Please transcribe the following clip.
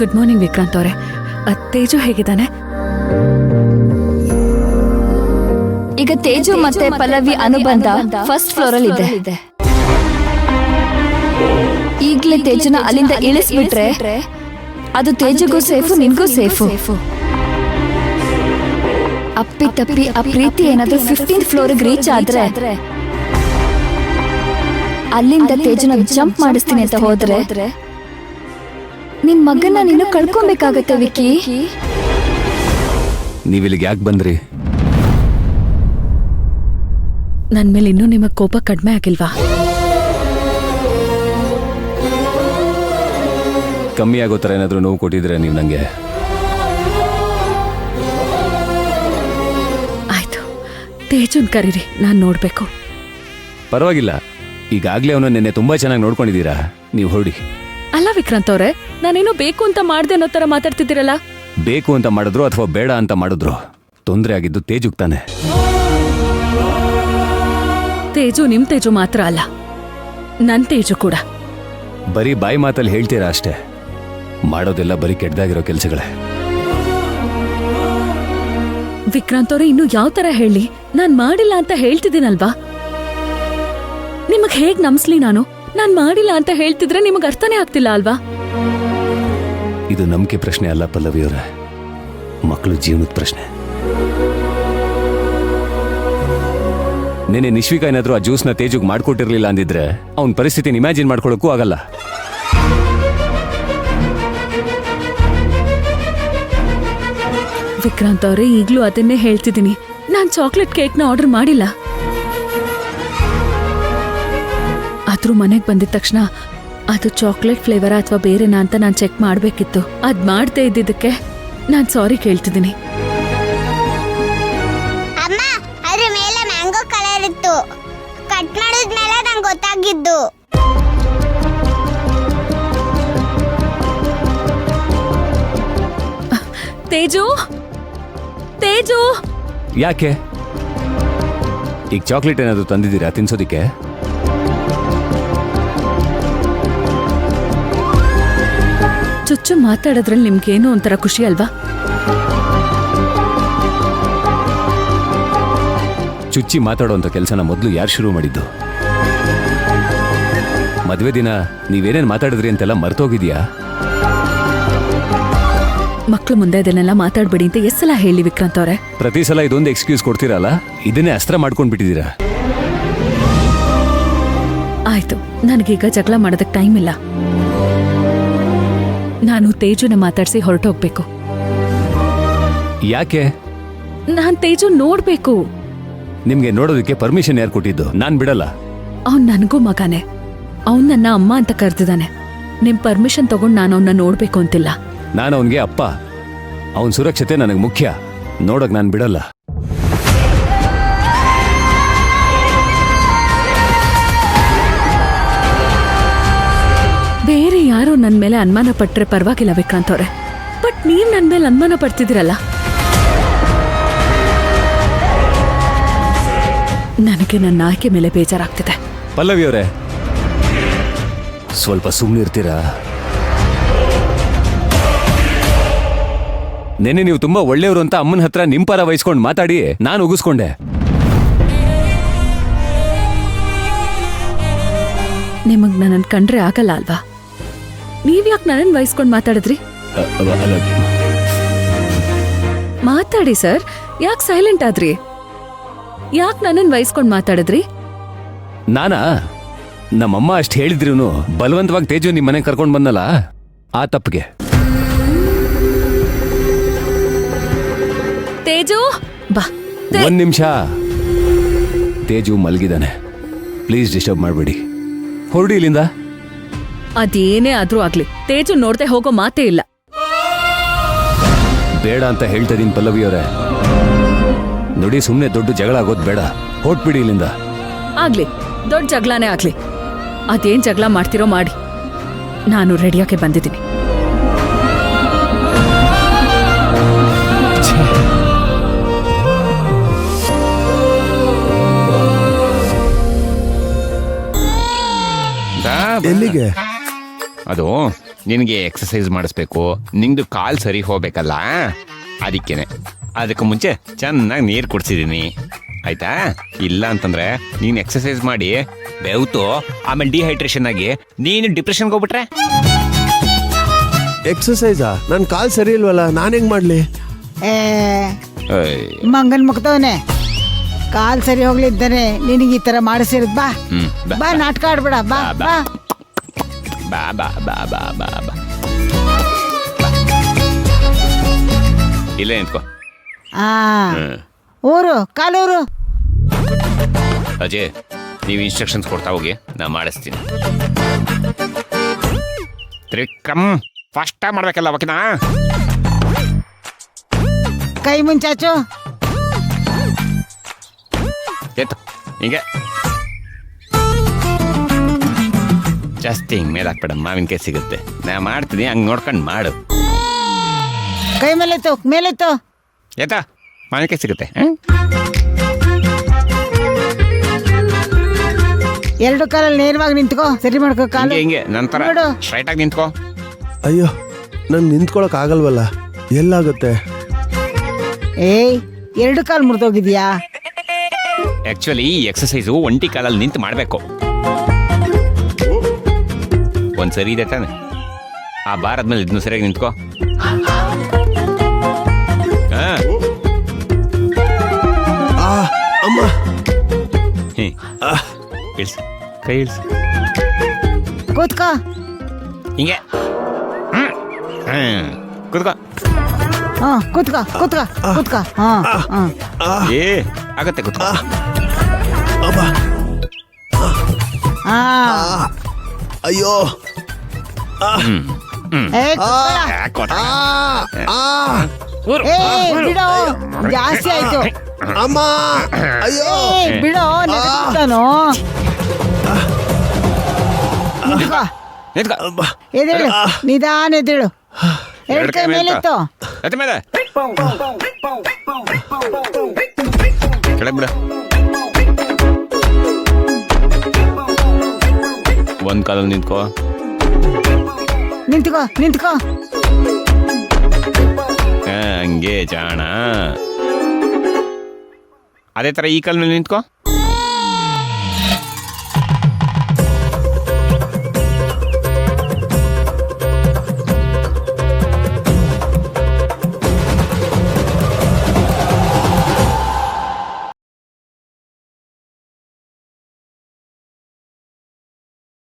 Good morning Vikrant ಅವರೇ. ತೇಜು ಹೇಗಿದ್ದಾನೆ? ಈಗ ತೇಜು ಮತ್ತೆ ಪಲ್ಲವಿ ಅನುಬಂಧ ಫಸ್ಟ್ ಫ್ಲೋರ್ ಅಲ್ಲಿ ಇದೆ. ಈಗ್ಲೇ ತೇಜುನ ಅಲ್ಲಿಂದ ಇಳಿಸ್ಬಿಟ್ರೆ ಅದು ತೇಜುಗೂ ಸೇಫು, ನಿನ್ಗೂ ಸೇಫು. ಅಪ್ಪಿ ತಪ್ಪಿ ಆ ಪ್ರೀತಿ ಏನಾದ್ರೂ 15th ಫ್ಲೋರ್ಗೆ ರೀಚ್ ಆದ್ರೆ ಅಲ್ಲಿಂದ ತೇಜುನ ಜಂಪ್ ಮಾಡಿಸ್ತೀನಿ ಅಂತ ಹೋದ್ರೆ ನಿನ್ ಮಗನ್ನ ನೀನು ಕಳ್ಕೊಬೇಕಾಗತ್ತೆ ವಿಕ್ಕಿ. ನೀವಿಲ್ಲಿಗೆ ಯಾಕೆ ಬಂದ್ರಿ? ನನ್ ಮೇಲೆ ಇನ್ನೂ ನಿಮಗ್ ಕೋಪ ಕಡಿಮೆ ಆಗಿಲ್ವಾ? ಕಮ್ಮಿ ಆಗೋ ಥರ ಏನಾದರೂ ನೋವು ಕೊಟ್ಟಿದ್ರೆ ನೀವು ನನಗೆ? ಆಯ್ತು, ತೇಜುನ್ ಕರೀರಿ, ನಾನ್ ನೋಡ್ಬೇಕು. ಪರವಾಗಿಲ್ಲ, ಈಗಾಗಲೇ ಅವನು ನಿನ್ನೆ ತುಂಬಾ ಚೆನ್ನಾಗಿ ನೋಡ್ಕೊಂಡಿದ್ದೀರಾ. ನೀವು ಹೊರಡಿ. ಅಲ್ಲ ವಿಕ್ರಾಂತ್ ಅವ್ರೆ, ನಾನೇನೋ ಬೇಕು ಅಂತ ಮಾಡ್ದೆ ಅನ್ನೋ ತರ ಮಾತಾಡ್ತಿದ್ದೀರಲ್ಲ. ಬೇಕು ಅಂತ ಮಾಡಿದ್ರು ಅಥವಾ ಬೇಡ ಅಂತ ಮಾಡಿದ್ರು ತೊಂದರೆ ಆಗಿದ್ದು ತೇಜುಗ್ ತಾನೆ. ತೇಜು ನಿಮ್ ತೇಜು ಮಾತ್ರ ಅಲ್ಲ, ನನ್ ತೇಜು ಕೂಡ. ಬರೀ ಬಾಯಿ ಮಾತಲ್ಲಿ ಹೇಳ್ತೀರಾ ಅಷ್ಟೇ, ಮಾಡೋದೆಲ್ಲ ಬರೀ ಕೆಟ್ಟದಾಗಿರೋ ಕೆಲಸಗಳೇ. ವಿಕ್ರಾಂತ್ ಅವ್ರೆ, ಇನ್ನು ಯಾವ ತರ ಹೇಳಿ? ನಾನ್ ಮಾಡಿಲ್ಲ ಅಂತ ಹೇಳ್ತಿದ್ದೀನಲ್ವಾ? ನಿಮಗ್ ಹೇಗ್ ನಂಬಿಸ್ಲಿ ನಾನು? ನಾನ್ ಮಾಡಿಲ್ಲ ಅಂತ ಹೇಳ್ತಿದ್ರೆ ನಿಮಗ್ ಅರ್ಥನೇ ಆಗ್ತಿಲ್ಲ ಅಲ್ವಾ? ಇದು ನಂಬಿಕೆ ಪ್ರಶ್ನೆ ಅಲ್ಲ ಪಲ್ಲವಿಯವರೇ, ಮಕ್ಕಳು ಜೀವನದ ಪ್ರಶ್ನೆ. ನೆನೆ ನಿಶ್ವಿಕಾ ಏನಾದ್ರೂ ಆ ಜ್ಯೂಸ್ನ ತೇಜುಗ್ ಮಾಡ್ಕೊಟ್ಟಿರ್ಲಿಲ್ಲ ಅಂದಿದ್ರೆ ಅವನ ಪರಿಸ್ಥಿತಿನ ಇಮ್ಯಾಜಿನ್ ಮಾಡ್ಕೊಳ್ಳೋಕ್ಕೂ ಆಗಲ್ಲ. ವಿಕ್ರಾಂತ್ ಅವ್ರೆ, ಈಗ್ಲೂ ಅದನ್ನೇ ಹೇಳ್ತಿದ್ದೀನಿ. ನಾನ್ ಚಾಕ್ಲೇಟ್ ಕೇಕ್ನ ಆರ್ಡರ್ ಮಾಡಿಲ್ಲ. ಆದ್ರೂ ಮನೆಗ್ ಬಂದಿದ ತಕ್ಷಣ ಅದು ಚಾಕ್ಲೇಟ್ ಫ್ಲೇವರ್ ಅಥವಾ ಬೇರೆನಾ ಅಂತ ನಾನ್ ಚೆಕ್ ಮಾಡ್ಬೇಕಿತ್ತು. ಅದ್ ಮಾಡ್ದೇ ಇದ್ದಿದ್ದಕ್ಕೆ ನಾನ್ ಸಾರಿ ಕೇಳ್ತಿದ್ದೀನಿ. ಅಮ್ಮ, ಅದ್ರ ಮೇಲೆ ಮ್ಯಾಂಗೋ ಕಲರ್ ಇತ್ತು. ಕಟ್ ಮಾಡಿದ್ಮೇಲೆ ನಂಗೆ ಗೊತ್ತಾಗಿದ್ದು. ತೇಜು, ತೇಜು, ಯಾಕೆ? ಈಗ ಚಾಕ್ಲೇಟ್ ಏನಾದ್ರು ತಂದಿದ್ದೀರಾ ತಿನ್ಸೋದಿಕ್ಕೆ? ಚುಚ್ಚು ಮಾತಾಡೋದ್ರಲ್ಲಿ ನಿಮ್ಗೇನೋ ಒಂಥರ ಖುಷಿ ಅಲ್ವಾ? ಚುಚ್ಚಿ ಮಾತಾಡೋಂಥ ಕೆಲಸನ ಮೊದಲು ಯಾರು ಶುರು ಮಾಡಿದ್ದು? ಮದುವೆ ದಿನ ನೀವೇನೇನು ಮಾತಾಡಿದ್ರಿ ಅಂತೆಲ್ಲ ಮರ್ತೋಗಿದ್ಯಾ? ಮಕ್ಳು ಮುಂದೆ ಅದನ್ನೆಲ್ಲ ಮಾತಾಡ್ಬೇಡಿ ಅಂತ ಎಷ್ಟ್ ಸಲ ಹೇಳಿ ವಿಕ್ರಾಂತ್ ಅವ್ರೆ? ಪ್ರತಿ ಸಲ ಇದೊಂದು ಎಕ್ಸ್ಕ್ಯೂಸ್ ಕೊಡ್ತೀರಲ್ಲ, ಇದನ್ನೇ ಅಸ್ತ್ರ ಮಾಡ್ಕೊಂಡ್ಬಿಟ್ಟಿದ್ದೀರಾ. ಆಯ್ತು, ನನಗೀಗ ಜಗಳ ಮಾಡೋದಕ್ಕೆ ಟೈಮ್ ಇಲ್ಲ. ನಾನು ತೇಜುನ ಮಾತಾಡ್ಸಿ ಹೊರಟೋಗ್ಬೇಕು. ಯಾಕೆ? ನಾನ್ ತೇಜು ನೋಡ್ಬೇಕು. ನಿಮ್ಗೆ ನೋಡೋದಕ್ಕೆ ಪರ್ಮಿಷನ್ ಯಾರು ಕೊಟ್ಟಿದ್ದು? ನಾನ್ ಬಿಡಲ್ಲ. ಅವ್ನ್ ನನಗೂ ಮಗನೇ. ಅವ್ನ್ ನನ್ನ ಅಮ್ಮ ಅಂತ ಕರ್ದಿದ್ದಾನೆ. ನಿಮ್ ಪರ್ಮಿಷನ್ ತಗೊಂಡ್ ನಾನು ಅವನ್ನ ನೋಡ್ಬೇಕು ಅಂತಿಲ್ಲ. ನಾನು ಅವನ್ಗೆ ಅಪ್ಪ. ಅವನ್ ಸುರಕ್ಷತೆ ನನಗೆ ಮುಖ್ಯ. ನೋಡಕ್ ನಾನ್ ಬಿಡಲ್ಲ. ಬೇರೆ ಯಾರೋ ನನ್ ಮೇಲೆ ಅನುಮಾನ ಪಟ್ರೆ ಪರವಾಗಿಲ್ಲ ವಿಕ್ರಾಂತ್ ಅವ್ರೆ, ಬಟ್ ನೀವ್ ನನ್ ಮೇಲೆ ಅನುಮಾನ ಪಡ್ತಿದ್ದೀರಲ್ಲ, ನನಗೆ ನನ್ನ ಆಯ್ಕೆ ಮೇಲೆ ಬೇಜಾರಾಗ್ತಿದೆ. ಪಲ್ಲವಿಯವರೇ, ಸ್ವಲ್ಪ ಸುಮ್ಮನಿರ್ತೀರಾ? ನೆನ್ನೆ ನೀವು ತುಂಬಾ ಒಳ್ಳೆಯವರು ಅಂತ ಅಮ್ಮನ ಹತ್ರ ನಿಮ್ ಪರ ವಹಿಸ್ಕೊಂಡು ಮಾತಾಡಿ ನಾನು ಉಗಿಸ್ಕೊಂಡೆ. ನಿಮಗ್ ನನ್ನನ್ ಕಂಡ್ರೆ ಆಗಲ್ಲ ಅಲ್ವಾ? ನೀವ್ಯಾಕೆ ನನ್ನನ್ ವಹಿಸ್ಕೊಂಡ್ ಮಾತಾಡಿದ್ರಿ? ಮಾತಾಡಿ ಸರ್, ಯಾಕೆ ಸೈಲೆಂಟ್ ಆದ್ರಿ? ಯಾಕೆ ನನ್ನನ್ ವಹಿಸ್ಕೊಂಡ್ ಮಾತಾಡಿದ್ರಿ? ನಾನಾ? ನಮ್ಮಮ್ಮ ಅಷ್ಟು ಹೇಳಿದ್ರೂ ಬಲವಂತವಾಗಿ ತೇಜು ನಿಮ್ ಮನೆಗೆ ಕರ್ಕೊಂಡು ಬಂದಲ್ಲ, ಆ ತಪ್ಪಿಗೆ. ತೇಜು ಬಾ. ಒಂದ್ ನಿಮಿಷ. ತೇಜು ಮಲಗಿದಾನೆ, ಪ್ಲೀಸ್ ಡಿಸ್ಟರ್ಬ್ ಮಾಡಬೇಡಿ. ಹೊರಡಿ ಇಲ್ಲಿಂದ. ಅದೇನೇ ಆದ್ರೂ ಆಗ್ಲಿ, ತೇಜು ನೋಡ್ದೆ ಹೋಗೋ ಮಾತೇ ಇಲ್ಲ. ಬೇಡ ಅಂತ ಹೇಳ್ತಾ ಇದೀನಿ ಪಲ್ಲವಿಯವರೇ. ನೋಡಿ, ಸುಮ್ಮನೆ ದೊಡ್ಡ ಜಗಳ ಆಗೋದು ಬೇಡ. ಹೊಟ್ಬಿಡಿ ಇಲ್ಲಿಂದ. ಆಗ್ಲಿ, ದೊಡ್ಡ ಜಗಳನೇ ಆಗ್ಲಿ. ಅದೇನ್ ಜಗಳ ಮಾಡ್ತಿರೋ ಮಾಡಿ, ನಾನು ರೆಡಿಯಾಗೆ ಬಂದಿದ್ದೀನಿ. ಎಲ್ಲಿಗೆ? ಅದು ನಿನಗೆ ಎಕ್ಸಸೈಸ್ ಮಾಡಿಸ್ಬೇಕು, ನಿಂದು ಕಾಲ್ ಸರಿ ಹೋಗ್ಬೇಕಲ್ಲ, ಅದಕ್ಕೆ ಮುಂಚೆ ಚೆನ್ನಾಗಿ ನೀರು ಕುಡಿಸಿದೀನಿ ಆಯ್ತಾ. ಇಲ್ಲ ಅಂತಂದ್ರೆ ನೀನು ಎಕ್ಸಸೈಸ್ ಮಾಡಿ ಬೆವ್ತು ಆಮೇಲೆ ಡಿಹೈಡ್ರೇಷನ್ ಆಗಿ ನೀನು ಡಿಪ್ರೆಷನ್ಗೆ ಹೋಗ್ಬಿಟ್ರೆ. ಎಕ್ಸಸೈಸಾ? ನನ್ ಕಾಲ್ ಸರಿ ಇಲ್ವಲ್ಲ, ನಾನ್ ಹೆಂಗ್ ಮಾಡ್ಲಿ? ಮಂಗನ್ ಮುಗ್ದವನೆ, ಕಾಲ್ ಸರಿ ಹೋಗ್ಲಿದ್ದಾನೆ ನಿನಗೆ ಈ ತರ ಮಾಡಿಸಿರೋದ್. ಬಾ ಬಾ ನಾಟಕ ಆಡ್ಬೇಡ. ಬಾ ಬಾ ಬಾ ಬಾ ಬಾ ಬಾ ಬಾ ಬಾ ಇಲ್ಲೇ ನಿಂತ್ಕೋ. ಊರು ಕಾಲೂರು. ಅಜಯ್, ನೀವು ಇನ್ಸ್ಟ್ರಕ್ಷನ್ಸ್ ಕೊಡ್ತಾ ಹೋಗಿ, ನಾ ಮಾಡಿಸ್ತೀನಿ. ತ್ರಿಕ್ರಮ್ ಫಸ್ಟ್ ಮಾಡ್ಬೇಕಲ್ಲ ಓಕೆನಾ? ಕೈ ಮುಂಚಾಚು. ಎತ್ತು ಹಿಂಗೆ ಜಾಸ್ತಿ ಹಿಂಗೆ ಮೇಲೆ ಹಾಕ್ಬೇಡ, ಮಾವಿನಕಾಯಿ ಸಿಗುತ್ತೆ. ನಾ ಮಾಡ್ತೀನಿ, ಹಂಗೆ ನೋಡ್ಕೊಂಡು ಮಾಡು. ಕೈ ಮೇಲೆತ್ತು, ಮೇಲೆತ್ತು. ಆಯ್ತಾ? ಮಾವಿನಕಾಯಿ ಸಿಗುತ್ತೆ. ಎರಡು ಕಾಲಲ್ಲಿ ನೇರವಾಗಿ ನಿಂತ್ಕೋ, ಸರಿ ಮಾಡ್ಕೋ ಕಾಲು. ಹಿಂಗೆ ನಂತರ ನೋಡು. ಸ್ಟ್ರೈಟ್ ಆಗಿ ನಿಂತ್ಕೋ. ಅಯ್ಯೋ, ನನ್ ನಿಂತ್ಕೊಳಕ್ ಆಗಲ್ವಲ್ಲ, ಎಲ್ಲಾಗುತ್ತೆ? ಏಯ್, ಎರಡು ಕಾಲು ಮುರಿದೋಗಿದ್ಯಾ? ಆಕ್ಚುಲಿ ಈ ಎಕ್ಸಸೈಸು ಒಂಟಿ ಕಾಲಲ್ಲಿ ನಿಂತು ಮಾಡಬೇಕು. ಒಂದು ಸರಿ ಇದೆ ತಾನೆ? ಆ ಬಾರ್ ಆದ್ಮೇಲೆ ಇದನ್ನು ಸರಿಯಾಗಿ ನಿಂತ್ಕೋ. ಅಮ್ಮ, ಇಳ್ಸು, ಕೈ ಇಳ್ಸು. ಕೂತ್ಕೋ. ಹಿಂಗೆ ಕೂತ್ಕೋ. ಕೂತ್ಕೋ ಕೂತ್ಕೋ ಕೂತ್ಕೋ. ಏ ಆಗತ್ತೆ, ಕೂತ್ಕೋ. ಅಯ್ಯೋ, ಬಿಡೋ, ಜಾಸ್ತಿ ಆಯ್ತು. ಅಮ್ಮ, ಅಯ್ಯೋ, ಬಿಡೋ, ನೆನಪಿಸ್ತಾನು. ಎದೇಳು, ನಿಧಾನ ಎದೇಳು. ಎರಡು ಕೈ ಮೇಲಿತ್ತು. ಮೇಲೆ ಕೆಳಗೆ ಬಿಡ. ಒಂದ್ ಕಾಲಲ್ಲಿ ನಿಂತ್ಕೋ. ನಿಂತ್ಕೋ ನಿಂತ್ಕೋ. ಹಂಗೆ ಜಾಣ. ಅದೇ ತರ ಈ ಕಾಲ ಮೇಲೆ ನಿಂತ್ಕೋ.